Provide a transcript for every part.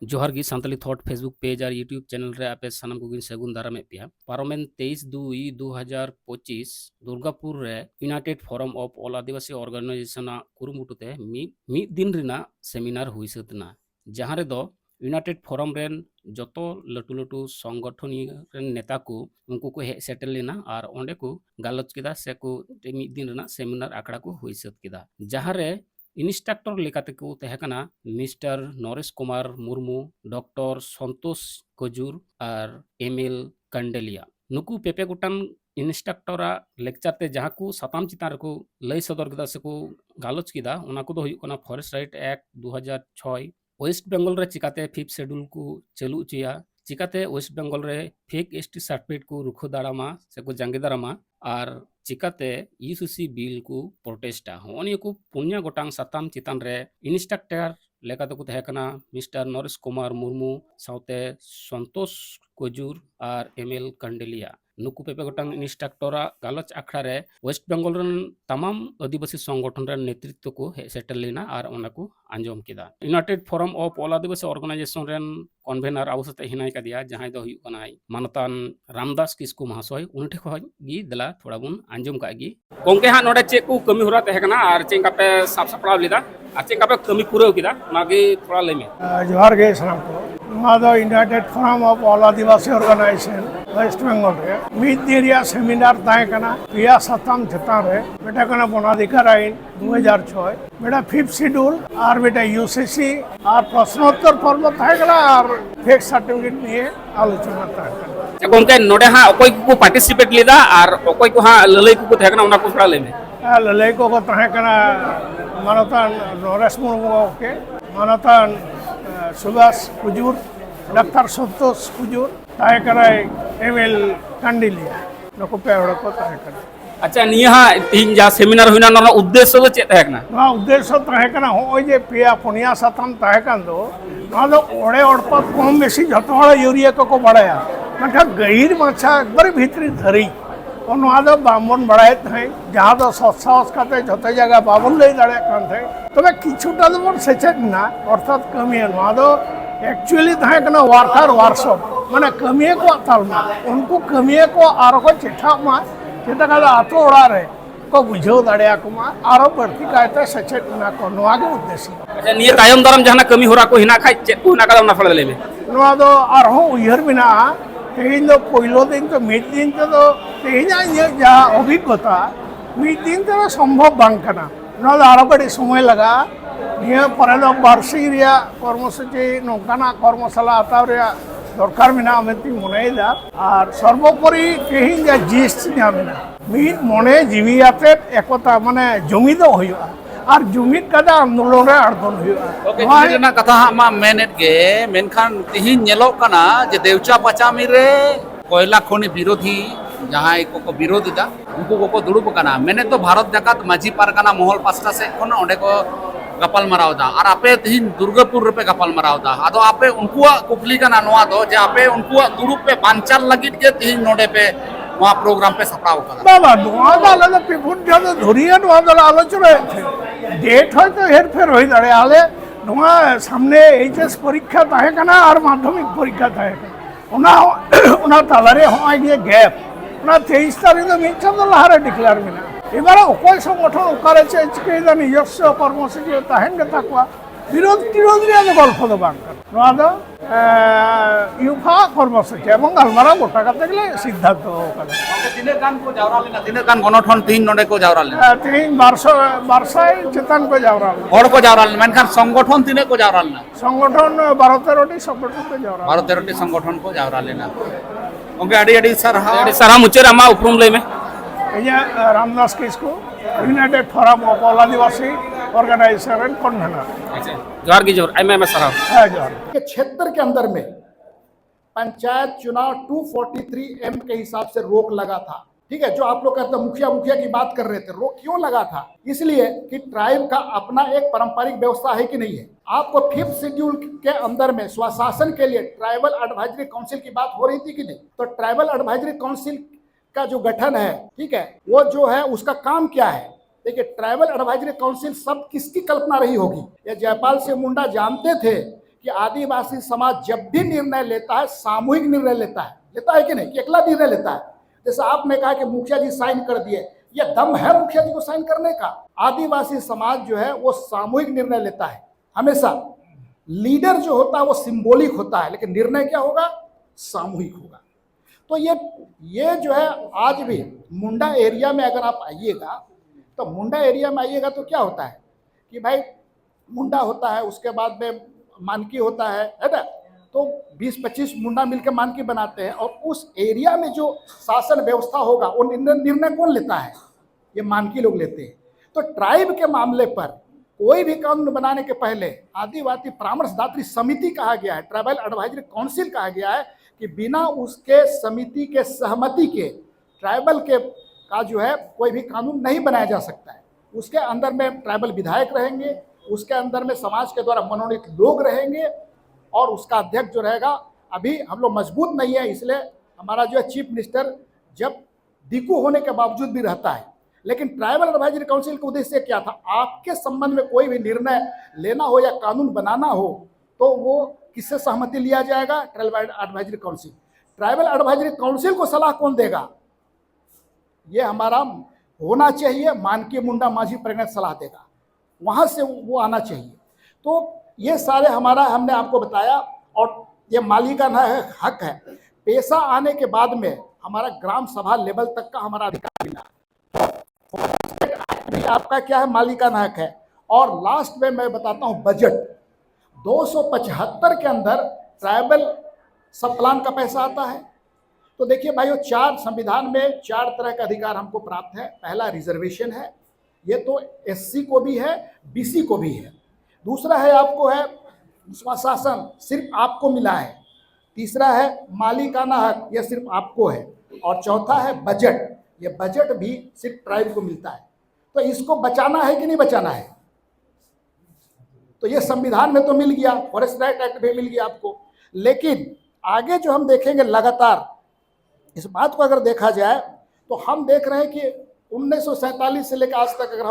जोहार गी सांतली thought Facebook page और यूट्यूब चैनल रे आपे सानम को सगुन दाराम पेया पारोमेन 23/2/2025 दुर्गापुर रे United forum of all Adivasi organization कुरुमुटुते मी दिन रिना सेमिनार हुई सतना जहां रे दो यूनाइटेड फोरम रेन जतो लटू लटू संगठन रेन नेता को उनको को हे सेटल लेना और ओंडे को गालोच किदा से को मी दिन रिना सेमिनार आकड़ा को हुई सत किदा जहां रे इंस्ट्रक्टर लेकाते को तहकना मिस्टर नरेश कुमार मुर्मू डॉक्टर संतोष कजूर और एमएल कंडेलिया नुकु पेपे गुटान इंस्ट्रक्टरा लेक्चर ते जहाँ को सताम चितान को लय सदर किदा से को गालोच किदा उना को दो हुई कोना forest right act 2006 West Bengal रे चिकाते 5th शेड्यूल को चालू चिया चिकाते वेस्ट बंगाल रे फेक एसटी सर्टिफिकेट को रुखो दाड़ामा से को जांगे दारामा और चिकाते यूसीसी बिल को प्रोटेस्टा होनी को पुण्य गोटांग सताम चितान रे इंस्ट्रक्टर लेका तो तहकना मिस्टर नरेश कुमार मुर्मू साउते संतोष कजूर और एमएल कंडेलिया नुकु पेपे गोटांग इंस्ट्रक्टरा गालोच आखड़ा रे वेस्ट बंगाल रन तमाम आदिवासी संगठन रे नेतृत्व को सेटल लेना और ओना को आंजम किदा United forum of all Adivasi organization रेन कन्वेनर आवसते हिनाय कदिया जहां दो हुई कनाय मानतान रामदास किस्कू महाशय उनठे खो गी दला थोड़ा बुन आंजम का गी गोंके हा नोडे चे को कमी होरा तहकना और चेंका पे साफ सपड़ाव लिदा आचे का पे कमी पूरा किदा नागे थोड़ा लेमे जोहार गे सलाम को नवा दो united forum of all Adivasi organisation West Bengal रे मिद दिरिया सेमिनार ताए कना पिया सतम चेतान रे बेटा कना वनाधिकार आईन 2006 बेटा 5th शेड्यूल और बेटा यूसीसी और प्रश्नोत्तर पर्व ताए कना और फेक सर्टिफिकेट निये आलोचना ताए कना गोंके नोडे हा ओकोय को पार्टिसिपेट लिदा और ओकोय को हा ललय को तहकना उना को थोड़ा लेमे ललय को ताए कना मानतान नरेश मुर्मू के मानतान सुभाष कुजूर डॉक्टर संतोष कुजूर ताए कराय एमएल कंडिलिया नको पे हड़ को ताए करा अच्छा निहा तीन जा सेमिनार हुइना न उद्देश्य दो चेत हैकना ना उद्देश्य ताए कना हो जे पिया पुनिया सतम ताए कन दो ना दो ओड़े ओड़प कम बेसी जतो हड़ यूरिया को बड़ाया मठा गहीर माछा एकदम भीतरी धरी और नवा दो बामन बड़ाए थे जहाँ दो सत्साहस काते जते जगह बाबन लई दाड़े कान थे तबे किछुटा दो मन सेचेत ना अर्थात कमी नवा दो एक्चुअली ताहे कना वार्कर वर्कशॉप माने कमिए को तालमा उनको कमिए को आरो को चिठा मा चिठा का आतो ओड़ा रे को बुझो दाड़िया को मा आरो बढ़ती कायते सचेत ना को नवा के उद्देश्य अच्छा निये तायम दारम जहां कमी होरा को हिना खाय चेत को हिना का ना फड़ लेमे नवा दो आरो उयहर बिना तेहिन दो पहिलो दिन तो मिड दिन तो तेहिन जा अभिज्ञता मिड दिन तो संभव बांग कना नवा दो आरो बड़ी समय लगा निया परे दो वार्षिक रिया कर्मसूची नौकाना कर्मशाला आताव रिया दरकार मेना मेती मनेदा और सर्वोपरि तेहिन जा जिस्ट नामेना मिड मने जीवियाते एकता माने जुमिद होयुआ और जुमिद कदा आंदोलन रे अड़गन होयुआ ओके ना कथा मा मेनेट गे मेनखान तिहिन नेलो कना जे देवचा पचामी रे कोयला खनि विरोधी जहां को विरोध दा उनको को दुड़ुब कना मेने तो भारत जाकात माझी पारगाना महल पास्टा से कोन ओंडे को गपाल माराव दा और आपे तिहिन दुर्गापुर पे गपाल माराव दा आदो आपे उनको कुकली कना नवा दो जे आपे उनको दुड़ुब पे बांचार लगित के तिहिन नोडे पे वहाँ प्रोग्राम पे सपड़ाव करा बाबा नवा दाले तो पिपुन जद धरिया नवा दाले आलोचना डेट है तो हेर फेर होई दाड़े आले नवा सामने एचएस परीक्षा ताहे कना और माध्यमिक परीक्षा ताहे कना उना उना तालारे होय गे गैप उना 23 तारिख तो मिछ तो लहारे डिक्लेयर मिना एबारे अकय संगठन ओकारे से चिके दा निजस्व कर्मसूची ताहेन के ताकवा विरोध टिरोध रे गल्प दो बांग नवा दो यूफा कर्मसूची एवं अलमारा गोटा करते गले सिद्धांत कना तिने गान को जावरा लेना तिने गान गणठन तिहिन नोडे को जावरा लेना तीन बारसाई चेतन को जावरा हड़ को जावरा लेना मेनखान संगठन तिने को जावरा लेना संगठन 12-13टी संगठन को जावरा 12-13टी संगठन को जावरा लेना ओके अड़ी अड़ी सर हाँ सारा मुचेर आमा उपरुम ले में ये Ramdas Kisku united forum of all Adivasi organisation convener अच्छा जोहार की जोर मैं सराव है जो के क्षेत्र के अंदर में पंचायत चुनाव 243 एम के हिसाब से रोक लगा था। ठीक है, जो आप लोग कहते हैं मुखिया की बात कर रहे थे, रोक क्यों लगा था? इसलिए कि ट्राइब का अपना एक पारंपरिक व्यवस्था है कि नहीं है। आपको 5th शेड्यूल के अंदर में स्वशासन के लिए ट्राइबल एडवाइजरी काउंसिल की बात हो रही थी कि नहीं? तो ट्राइबल एडवाइजरी काउंसिल का जो गठन है, ठीक है, वो जो है उसका काम क्या है? देखिए, ट्राइबल एडवाइजरी काउंसिल सब किसकी कल्पना रही होगी? ये जयपाल सिंह मुंडा जानते थे कि आदिवासी समाज जब भी निर्णय लेता है सामूहिक निर्णय लेता है कि नहीं, कि अकेला निर्णय लेता है। जैसे आपने कहा कि मुखिया जी साइन कर दिए, ये दम है मुखिया जी को साइन करने का? आदिवासी समाज जो है वो सामूहिक निर्णय लेता है हमेशा। लीडर जो होता है वो सिंबॉलिक होता है, लेकिन निर्णय क्या होगा? सामूहिक होगा। तो ये जो है आज भी मुंडा एरिया में अगर आप आइएगा, तो मुंडा एरिया में आइएगा तो क्या होता है कि भाई मुंडा होता है, उसके बाद में मानकी होता है ना, तो 20-25 मुंडा मिलकर मानकी बनाते हैं, और उस एरिया में जो शासन व्यवस्था होगा वो निर्णय कौन लेता है? ये मानकी लोग लेते हैं। तो ट्राइब के मामले पर कोई भी कानून बनाने के पहले आदिवासी परामर्शदात्री समिति कहा गया है, ट्राइबल एडवाइजरी काउंसिल कहा गया है, कि बिना उसके समिति के सहमति के ट्राइबल के का जो है कोई भी कानून नहीं बनाया जा सकता है। उसके अंदर में ट्राइबल विधायक रहेंगे, उसके अंदर में समाज के द्वारा मनोनीत लोग रहेंगे, और उसका अध्यक्ष जो रहेगा, अभी हम लोग मजबूत नहीं है, इसलिए हमारा जो है चीफ मिनिस्टर जब दिक्कू होने के बावजूद भी रहता है। लेकिन ट्राइबल एडवाइजरी काउंसिल का उद्देश्य क्या था? आपके संबंध में कोई भी निर्णय लेना हो या कानून बनाना हो तो वो किससे सहमति लिया जाएगा? Tribal advisory council. Tribal advisory council को सलाह कौन देगा? ये हमारा होना चाहिए, मानकी मुंडा माझी प्रेग्नेंट सलाह देगा, वहां से वो आना चाहिए। तो ये सारे हमारा हमने आपको बताया, और ये मालिकाना हक है। पेशा आने के बाद में हमारा ग्राम सभा लेवल तक का हमारा अधिकार मिला, भी आपका क्या है? मालिकाना हक है। और लास्ट में मैं बताता हूं बजट 275 के अंदर ट्राइबल सब प्लान का पैसा आता है। तो देखिए भाइयों, संविधान में 4 तरह का अधिकार हमको प्राप्त है। पहला रिजर्वेशन है, ये तो एससी को भी है, बीसी को भी है। दूसरा है आपको है स्वशासन, सिर्फ आपको मिला है। तीसरा है मालिकाना हक, यह सिर्फ आपको है। और चौथा है बजट, ये बजट भी सिर्फ ट्राइब को मिलता है। तो इसको बचाना है कि नहीं बचाना है? तो ये संविधान में तो मिल गया, फॉरेस्ट राइट एक्ट में मिल गया आपको। लेकिन आगे जो हम देखेंगे लगातार, इस बात को अगर देखा जाए तो हम देख रहे हैं कि 1947 से लेकर आज तक अगर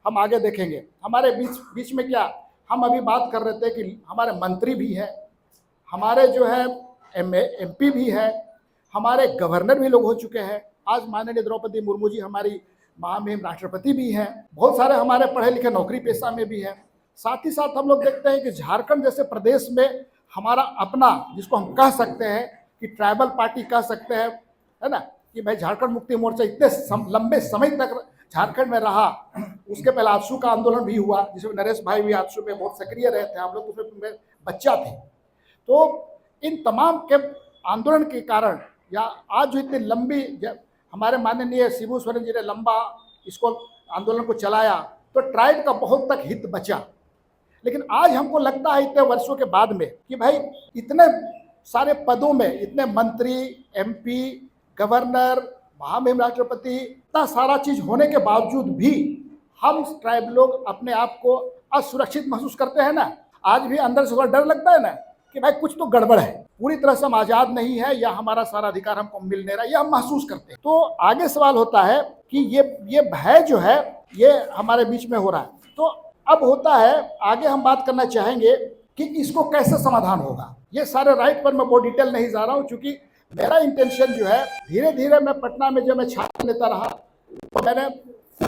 हम आगे देखेंगे, हमारे बीच में क्या, हम अभी बात कर रहे थे कि हमारे मंत्री भी हैं, हमारे जो है एमपी भी है, हमारे गवर्नर भी लोग हो चुके हैं। आज माननीय द्रौपदी मुर्मू जी हमारी महामहिम राष्ट्रपति भी हैं। बहुत सारे हमारे पढ़े लिखे नौकरी पेशा में भी हैं। साथ ही साथ हम लोग देखते हैं कि झारखंड जैसे प्रदेश में हमारा अपना, जिसको हम कह सकते हैं कि ट्राइबल पार्टी कह सकते हैं, है ना, कि भाई झारखंड मुक्ति मोर्चा इतने लंबे समय तक झारखंड में रहा। उसके पहले आजसू का आंदोलन भी हुआ, जिसमें नरेश भाई भी आजसू में बहुत सक्रिय रहे थे, हम लोग उसमें बच्चा थे। तो इन तमाम के आंदोलन के कारण, या आज जो इतनी लंबी हमारे माननीय शिबू सोरेन जी ने लंबा इसको आंदोलन को चलाया, तो ट्राइब का बहुत तक हित बचा। लेकिन आज हमको लगता है इतने वर्षों के बाद में कि भाई इतने सारे पदों में, इतने मंत्री, एमपी, गवर्नर, महामहिम राष्ट्रपति, इतना सारा चीज होने के बावजूद भी हम ट्राइब लोग अपने आप को असुरक्षित महसूस करते हैं ना। आज भी अंदर से थोड़ा डर लगता है ना कि भाई कुछ तो गड़बड़ है, पूरी तरह से हम आजाद नहीं है, या हमारा सारा अधिकार हमको मिल नहीं रहा, यह हम महसूस करते हैं। तो आगे सवाल होता है कि ये भय जो है ये हमारे बीच में हो रहा है। तो अब होता है, आगे हम बात करना चाहेंगे कि इसको कैसे समाधान होगा। ये सारे राइट पर मैं बहुत डिटेल नहीं जा रहा हूँ, क्योंकि मेरा इंटेंशन जो है, धीरे धीरे मैं पटना में जब मैं छात्र नेता रहा तो मैंने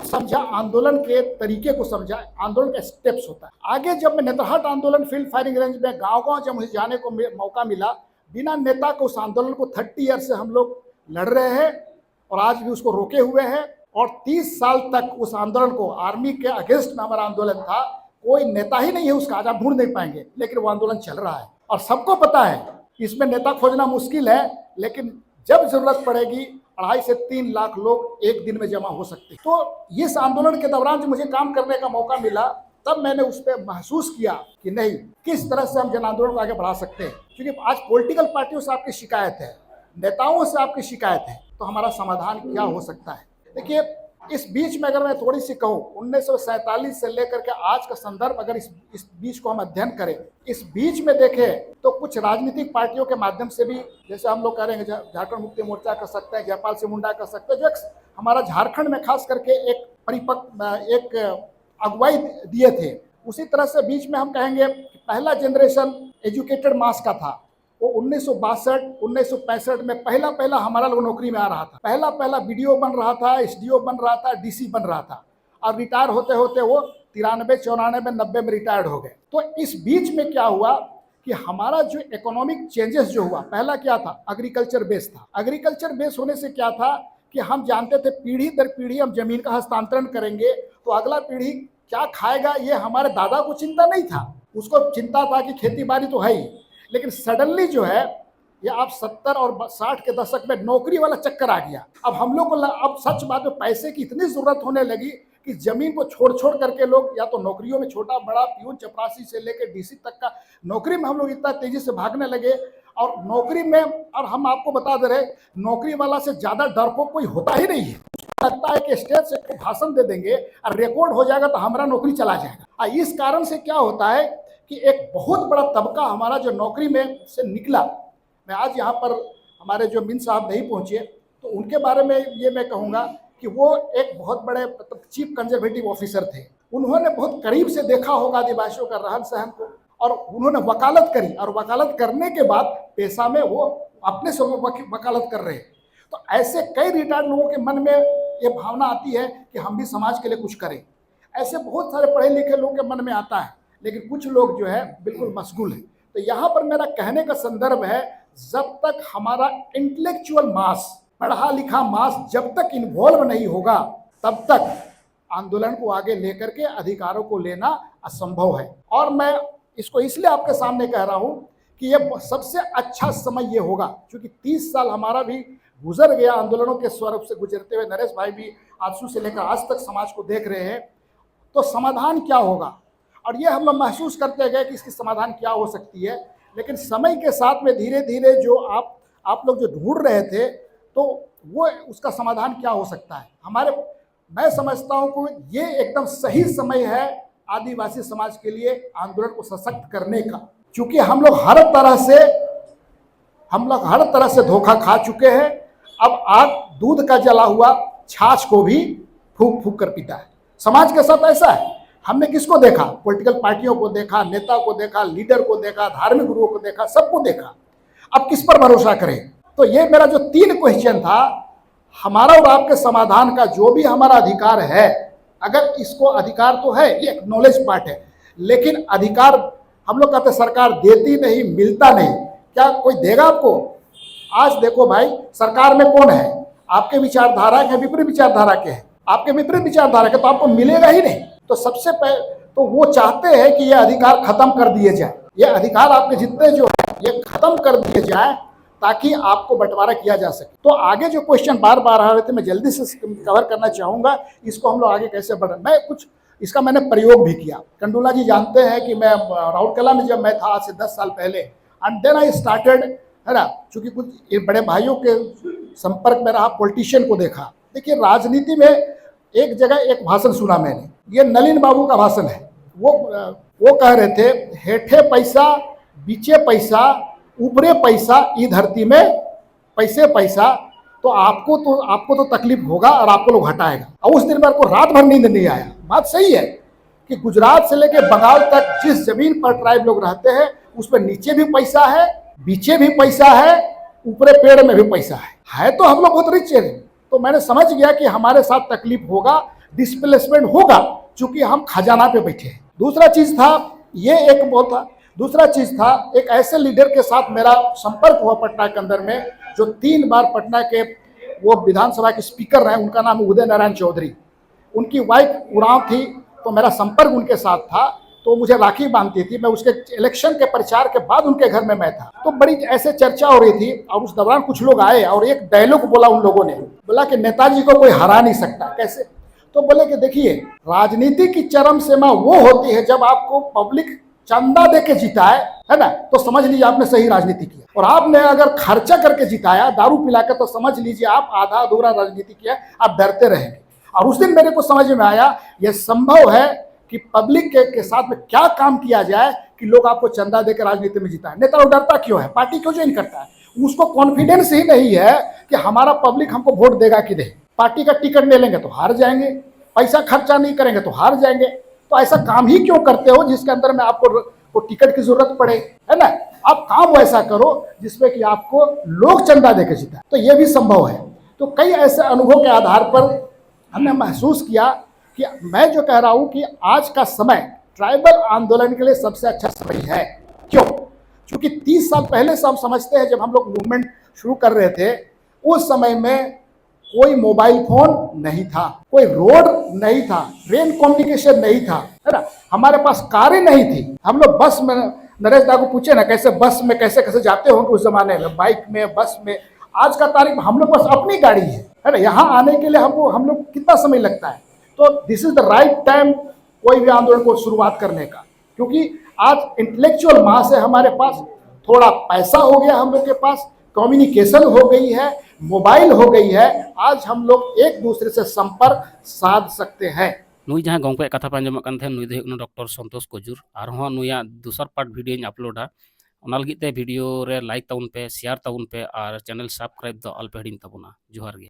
समझा, आंदोलन के तरीके को समझा, आंदोलन का स्टेप्स होता है। आगे जब मैं नेतरहाट आंदोलन फील्ड फायरिंग रेंज में गांव-गांव जब मुझे जाने को मौका मिला, बिना नेता को उस आंदोलन को 30 ईयर से हम लोग लड़ रहे हैं, और आज भी उसको रोके हुए हैं। और 30 साल तक उस आंदोलन को, आर्मी के अगेंस्ट में हमारा आंदोलन था, कोई नेता ही नहीं है उसका, आज आप ढूंढ नहीं पाएंगे, लेकिन वो आंदोलन चल रहा है। और सबको पता है इसमें नेता खोजना मुश्किल है, लेकिन जब जरूरत पड़ेगी 2.5 से 3 लाख लोग एक दिन में जमा हो सकते हैं। तो इस आंदोलन के दौरान जब मुझे काम करने का मौका मिला, तब मैंने उस पर महसूस किया कि नहीं, किस तरह से हम जन आंदोलन को आगे बढ़ा सकते हैं। क्योंकि आज पॉलिटिकल पार्टियों से आपकी शिकायत है, नेताओं से आपकी शिकायत है, तो हमारा समाधान क्या हो सकता है। देखिए, इस बीच में अगर मैं थोड़ी सी कहूँ, 1947 से लेकर के आज का संदर्भ अगर इस बीच को हम अध्ययन करें, इस बीच में देखें तो कुछ राजनीतिक पार्टियों के माध्यम से भी, जैसे हम लोग कह रहे हैं झारखंड मुक्ति मोर्चा कर सकते हैं, जयपाल सिंह मुंडा कर सकते हैं, जो हमारा झारखंड में खास करके एक अगुवाई दिए थे। उसी तरह से बीच में हम कहेंगे पहला जनरेशन एजुकेटेड मास का था, वो 1962 1965 में पहला पहला हमारा लोग नौकरी में आ रहा था, पहला पहला बीडीओ बन रहा था, एसडीओ बन रहा था, डीसी बन रहा था, और रिटायर होते होते वो 93 94 90 में रिटायर्ड हो गए। तो इस बीच में क्या हुआ कि हमारा जो इकोनॉमिक चेंजेस जो हुआ, पहला क्या था, एग्रीकल्चर बेस था। एग्रीकल्चर बेस होने से क्या था कि हम जानते थे पीढ़ी दर पीढ़ी हम जमीन का हस्तांतरण करेंगे तो अगला पीढ़ी क्या खाएगा ये हमारे दादा को चिंता नहीं था, उसको चिंता था कि खेती बाड़ी तो है ही। लेकिन सडनली जो है ये आप 70 और 60 के दशक में नौकरी वाला चक्कर आ गया। अब हम लोग को अब सच बात में पैसे की इतनी जरूरत होने लगी कि जमीन को छोड़ छोड़ करके लोग या तो नौकरियों में छोटा बड़ा प्यून चपरासी से लेकर डीसी तक का नौकरी में हम लोग इतना तेजी से भागने लगे। और नौकरी में, और हम आपको बता दे रहे, नौकरी वाला से ज्यादा डरपोक कोई होता ही नहीं है। लगता है कि स्टेज से भाषण दे देंगे और रिकॉर्ड हो जाएगा तो हमारा नौकरी चला जाएगा। इस कारण से क्या होता है कि एक बहुत बड़ा तबका हमारा जो नौकरी में से निकला। मैं आज यहाँ पर हमारे जो मिन साहब नहीं पहुंचे तो उनके बारे में ये मैं कहूँगा कि वो एक बहुत बड़े चीफ कंजर्वेटिव ऑफिसर थे। उन्होंने बहुत करीब से देखा होगा आदिवासियों का रहन सहन को, और उन्होंने वकालत करी, और वकालत करने के बाद पेशा में वो अपने से वकालत कर रहे हैं। तो ऐसे कई रिटायर्ड लोगों के मन में ये भावना आती है कि हम भी समाज के लिए कुछ करें। ऐसे बहुत सारे पढ़े लिखे लोगों के मन में आता है, लेकिन कुछ लोग जो है बिल्कुल मशगूल है। तो यहाँ पर मेरा कहने का संदर्भ है, जब तक हमारा इंटेलेक्चुअल मास, पढ़ा लिखा मास जब तक इन्वॉल्व नहीं होगा तब तक आंदोलन को आगे लेकर के अधिकारों को लेना असंभव है। और मैं इसको इसलिए आपके सामने कह रहा हूँ कि ये सबसे अच्छा समय ये होगा, क्योंकि 30 साल हमारा भी गुजर गया आंदोलनों के स्वरूप से गुजरते हुए। नरेश भाई भी आजसू से लेकर आज तक समाज को देख रहे हैं, तो समाधान क्या होगा, और ये हम लोग महसूस करते गए कि इसकी समाधान क्या हो सकती है। लेकिन समय के साथ में धीरे धीरे जो आप लोग जो ढूंढ रहे थे, तो वो उसका समाधान क्या हो सकता है हमारे, मैं समझता हूँ कि ये एकदम सही समय है आदिवासी समाज के लिए आंदोलन को सशक्त करने का। क्योंकि हम लोग हर तरह से धोखा खा चुके हैं। अब आग दूध का जला हुआ छाछ को भी फूंक फूंक कर पीता है। समाज के साथ ऐसा है। हमने किसको देखा, पॉलिटिकल पार्टियों को देखा, नेता को देखा, लीडर को देखा, धार्मिक गुरुओं को देखा, सबको देखा। अब किस पर भरोसा करें। तो ये मेरा जो 3 क्वेश्चन था, हमारा और आपके समाधान का जो भी हमारा अधिकार है, अगर इसको अधिकार तो है, ये एक नॉलेज पार्ट है, लेकिन अधिकार हम लोग कहते सरकार देती नहीं, मिलता नहीं। क्या कोई देगा आपको? आज देखो भाई, सरकार में कौन है, आपके विचारधारा के विपरीत विचारधारा के हैं, आपके विपरीत विचारधारा के, तो आपको मिलेगा ही नहीं। तो सबसे पहले तो वो चाहते हैं कि ये अधिकार खत्म कर दिए जाए, ये अधिकार आपके जितने जो है ये खत्म कर दिए जाए ताकि आपको बंटवारा किया जा सके। तो आगे जो क्वेश्चन बार बार आ रहे थे, मैं जल्दी से कवर करना चाहूँगा, इसको हम लोग आगे कैसे बढ़। मैं कुछ इसका मैंने प्रयोग भी किया। कंडोला जी जानते हैं कि मैं राउरकेला में जब मैं था आज से 10 साल पहले, एंड देन आई स्टार्टेड, है ना, चूँकि कुछ बड़े भाइयों के संपर्क में रहा, पॉलिटिशियन को देखा। देखिए, राजनीति में एक जगह एक भाषण सुना मैंने, ये नलिन बाबू का भाषण है। वो कह रहे थे, हेठे पैसा, बीचे पैसा, ऊपरे पैसा, ई धरती में पैसे पैसा, तो आपको तो तकलीफ होगा और आपको लोग हटाएगा। और उस दिन मेरे को रात भर नींद नहीं आया। बात सही है कि गुजरात से लेकर बंगाल तक जिस जमीन पर ट्राइब लोग रहते हैं, उस पर नीचे भी पैसा है, बीचे भी पैसा है, ऊपरे पेड़ में भी पैसा है तो हम लोग बहुत रिच है। तो मैंने समझ गया कि हमारे साथ तकलीफ होगा, डिस्प्लेसमेंट होगा, चूंकि हम खजाना पे बैठे हैं। दूसरा चीज था, ये एक बहुत था, दूसरा चीज था, एक ऐसे लीडर के साथ मेरा संपर्क हुआ पटना के अंदर में, जो 3 बार पटना के वो विधानसभा के स्पीकर रहे। उनका नाम उदय नारायण चौधरी। उनकी वाइफ उरांव थी, तो मेरा संपर्क उनके साथ था। तो मुझे राखी बांधती थी। मैं उसके इलेक्शन के प्रचार के बाद उनके घर में मैं था, तो बड़ी ऐसे चर्चा हो रही थी। और उस दौरान कुछ लोग आए और एक डायलॉग बोला उन लोगों ने, बोला कि नेताजी को कोई हरा नहीं सकता। कैसे? तो बोले कि देखिए, राजनीति की चरम सीमा वो होती है जब आपको पब्लिक चंदा दे के जिताए, है ना, तो समझ लीजिए आपने सही राजनीति किया। और आपने अगर खर्चा करके जिताया, दारू पिलाकर, तो समझ लीजिए आप आधा अधूरा राजनीति किया, आप डरते रहेंगे। और उस दिन मेरे को समझ में आया, यह संभव है कि पब्लिक के साथ में क्या काम किया जाए कि लोग आपको चंदा देकर राजनीति में जिताए। नेता लोग डरता क्यों है? पार्टी क्यों ज्वाइन करता है? उसको कॉन्फिडेंस ही नहीं है कि हमारा पब्लिक हमको वोट देगा कि नहीं। पार्टी का टिकट ले लेंगे तो हार जाएंगे, पैसा खर्चा नहीं करेंगे तो हार जाएंगे। तो ऐसा काम ही क्यों करते हो जिसके अंदर में आपको आपको टिकट की जरूरत पड़े, है ना। आप काम वैसा करो जिसमें कि आपको लोग चंदा देकर जिताए, तो ये भी संभव है। तो कई ऐसे अनुभव के आधार पर हमने महसूस किया कि मैं जो कह रहा हूं कि आज का समय ट्राइबल आंदोलन के लिए सबसे अच्छा समय है। क्यों? क्योंकि 30 साल पहले से हम समझते हैं, जब हम लोग मूवमेंट शुरू कर रहे थे, उस समय में कोई मोबाइल फोन नहीं था, कोई रोड नहीं था, ट्रेन कम्युनिकेशन नहीं था, है ना। हमारे पास कारें नहीं थी। हम लोग बस में, नरेश दा को पूछे ना कैसे बस में कैसे कैसे जाते होंगे उस जमाने में, बाइक में, बस में। आज का तारीख में हम लोग पास अपनी गाड़ी है ना। यहाँ आने के लिए हम लोग कितना समय लगता है। तो this is the right time कोई भी आंदोलन को शुरुआत करने का, क्योंकि आज इंटेलेक्चुअल मास है हमारे पास, थोड़ा पैसा हो गया हम लोग के पास, कम्युनिकेशन हो गई है, मोबाइल हो गई है। आज हम लोग एक दूसरे से संपर्क साध सकते हैं। नुई जहाँ गंगपे कथा पे आंजमक कान थे नुई दो डॉक्टर संतोष कोजुर और हाँ नुया दूसर पार्ट वीडियो अपलोडा ओना लगित ते वीडियो रे लाइक ताउन पे शेयर ताउन पे और चैनल सब्सक्राइब दो आल पे हिडिन ताबुना। जोहार गे।